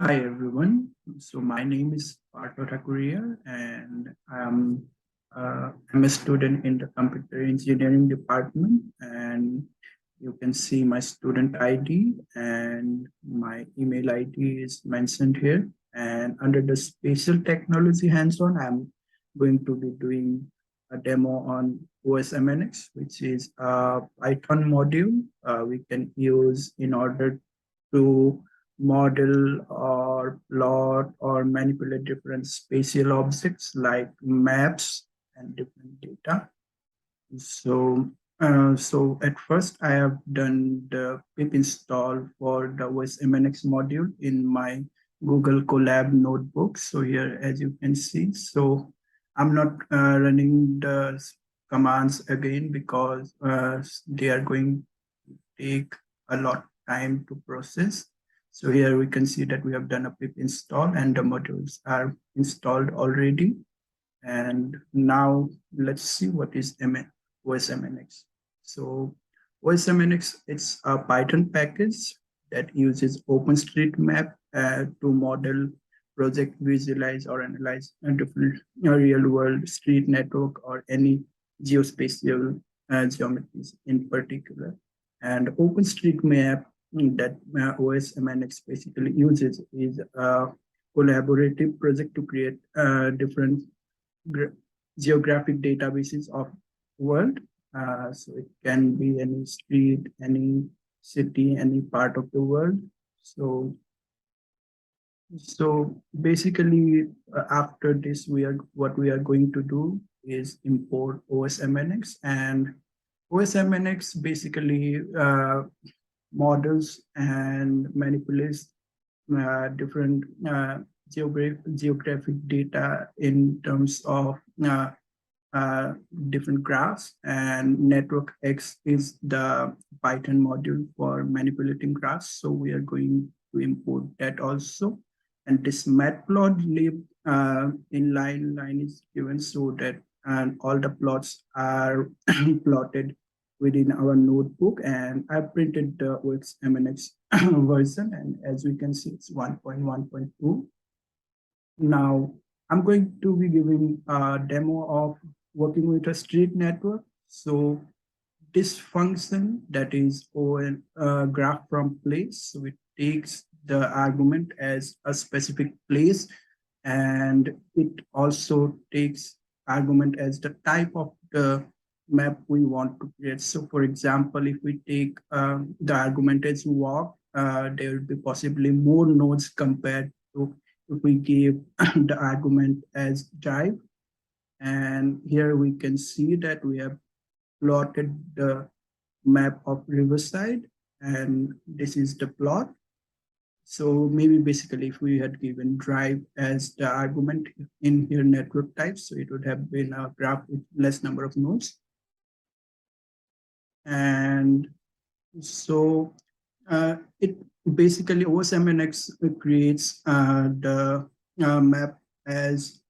Hi everyone. So my name is Partha Thakuria and I'm a student in the computer engineering department, and you can see my student ID and my email ID is mentioned here. And under the spatial technology hands-on, I'm going to be doing a demo on OSMNX, which is a Python module we can use in order to model or plot or manipulate different spatial objects like maps and different data. So at first I have done the pip install for the OSMNX module in my Google Colab notebook. So here, as you can see, so I'm not running the commands again because they are going to take a lot time to process. So here we can see that we have done a pip install and the modules are installed already. And now let's see what is OSMNX. So OSMNX, it's a Python package that uses OpenStreetMap to model, project, visualize, or analyze a different real-world street network or any geospatial geometries in particular. And OpenStreetMap that OSMNX basically uses is a collaborative project to create different geographic databases of world. So it can be any street, any city, any part of the world. So basically, after this, what we are going to do is import OSMNX, and OSMNX basically models and manipulates different geographic data in terms of uh, different graphs, and network X is the Python module for manipulating graphs. So we are going to import that also. And this matplotlib line is given so that and all the plots are plotted within our notebook. And I printed the OXMNX version, and as we can see, it's 1.1.2. Now, I'm going to be giving a demo of working with a street network. So this function that is on graph from place, so it takes the argument as a specific place, and it also takes argument as the type of the map we want to create. So for example, if we take the argument as walk, there will be possibly more nodes compared to if we give the argument as drive. And here we can see that we have plotted the map of Riverside, and this is the plot. So maybe basically if we had given drive as the argument in here network type, so it would have been a graph with less number of nodes. And so it basically OSMNX creates the map as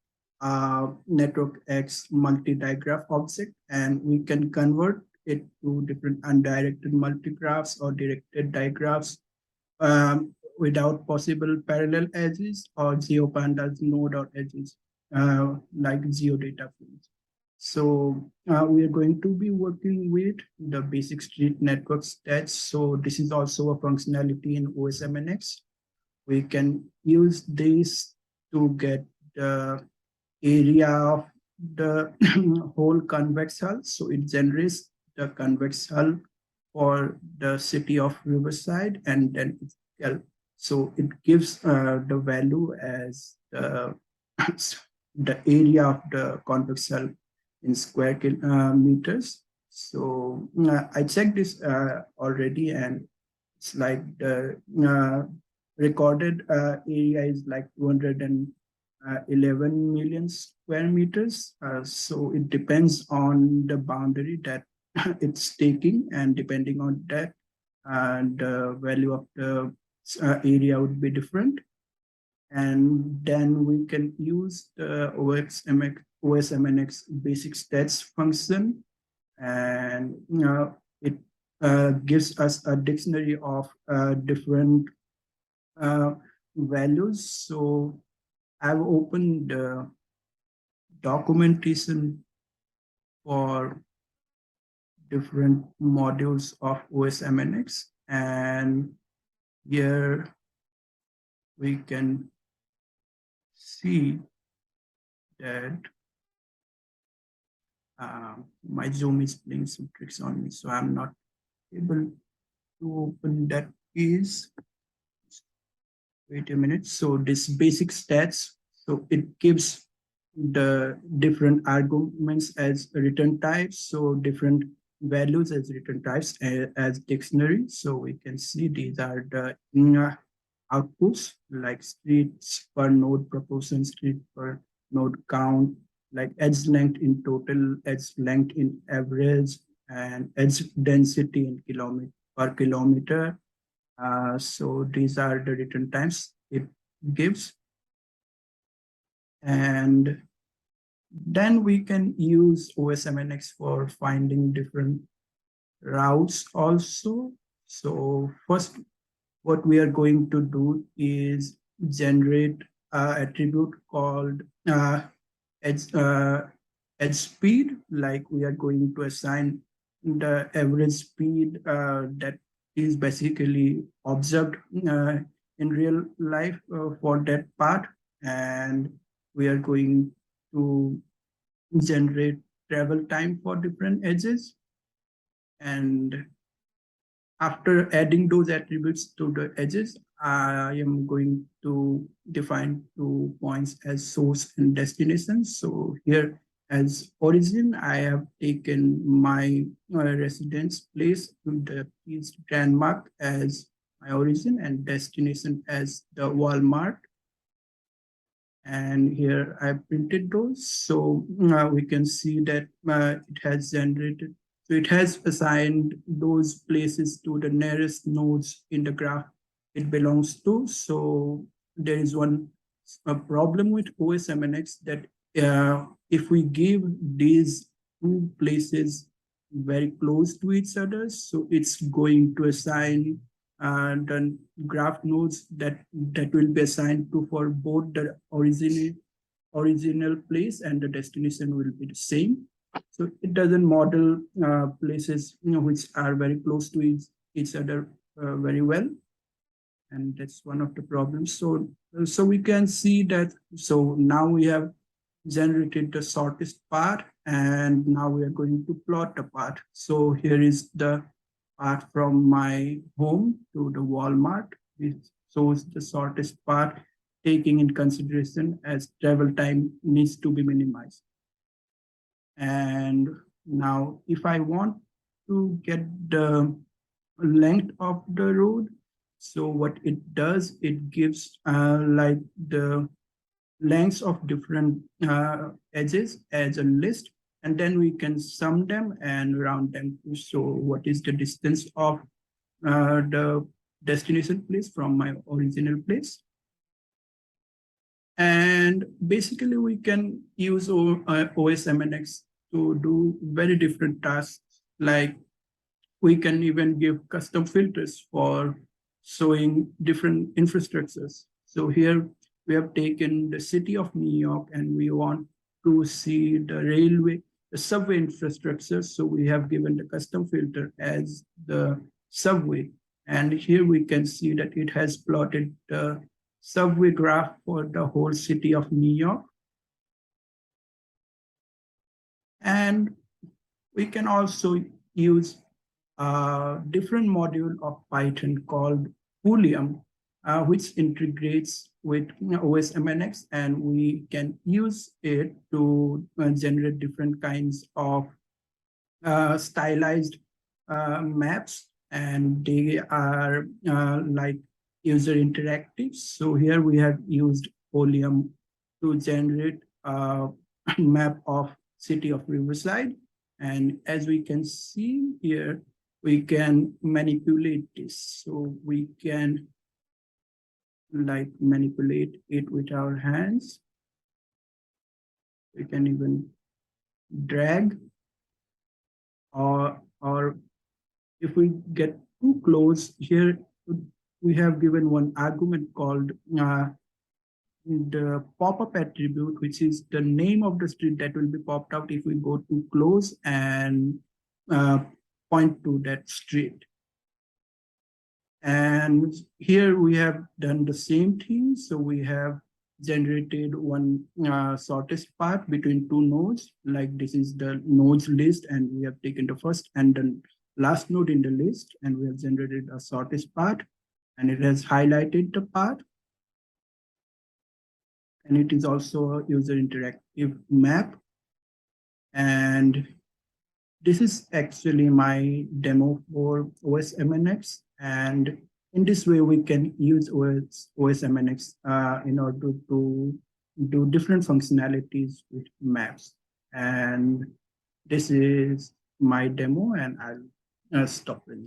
network X multi-digraph object, and we can convert it to different undirected multigraphs or directed digraphs without possible parallel edges or GeoPandas node or edges like geodata fields. So we are going to be working with the basic street network stats. So this is also a functionality in OSMNX. We can use this to get the area of the whole convex hull. So it generates the convex hull for the city of Riverside, and then so it gives the value as the area of the convex hull in square meters. So I checked this already, and it's like the recorded area is like 211 million square meters. So it depends on the boundary that it's taking, and depending on that, the value of the area would be different. And then we can use the OSMNX basic stats function, and it gives us a dictionary of different values. So I've opened the documentation for different modules of OSMNX, and here we can see that my Zoom is playing some tricks on me, so I'm not able to open that is. Wait a minute. So this basic stats, so it gives the different arguments as return types, so different values as return types as dictionary. So we can see these are the outputs like streets per node proportion, street per node count, like edge length in total, edge length in average, and edge density in kilometer per kilometer. So these are the return times it gives. And then we can use OSMNX for finding different routes also. So first, what we are going to do is generate an attribute called edge, uh, edge speed, like we are going to assign the average speed that is basically observed in real life for that part. And we are going to generate travel time for different edges. And after adding those attributes to the edges, I am going to define 2 points as source and destination. So here as origin, I have taken my residence place, the east landmark as my origin, and destination as the Walmart. And here I printed those. So we can see that it has generated, so it has assigned those places to the nearest nodes in the graph it belongs to. So there is one a problem with OSMNX that if we give these two places very close to each other, so it's going to assign the graph nodes that will be assigned to for both the original place and the destination will be the same. So it doesn't model places which are very close to each other very well, and that's one of the problems. So we can see that. So now we have generated the shortest path, and now we are going to plot the path. So here is the path from my home to the Walmart. It shows the shortest path, taking in consideration as travel time needs to be minimized. And now if I want to get the length of the road, so what it does, it gives like the lengths of different edges as a list, and then we can sum them and round them to show what is the distance of the destination place from my original place. And basically we can use OSMNX to do very different tasks, like we can even give custom filters for showing different infrastructures. So here we have taken the city of New York and we want to see the railway, the subway infrastructure. So we have given the custom filter as the subway. And here we can see that it has plotted the subway graph for the whole city of New York. And we can also use a different module of Python called Boolean, which integrates with OSMNX, and we can use it to generate different kinds of stylized maps, and they are like user interactive. So here we have used Boolean to generate a map of city of Riverside. And as we can see here, we can manipulate this. So we can like manipulate it with our hands. We can even drag, or if we get too close here, we have given one argument called the pop-up attribute, which is the name of the street that will be popped out if we go to close and uh, point to that street. And here we have done the same thing. So we have generated one shortest path between two nodes, like this is the nodes list, and we have taken the first and the last node in the list, and we have generated a shortest path, and it has highlighted the path. And it is also a user interactive map. And this is actually my demo for OSMNX. And in this way, we can use OSMNX in order to do different functionalities with maps. And this is my demo, and I'll stop it.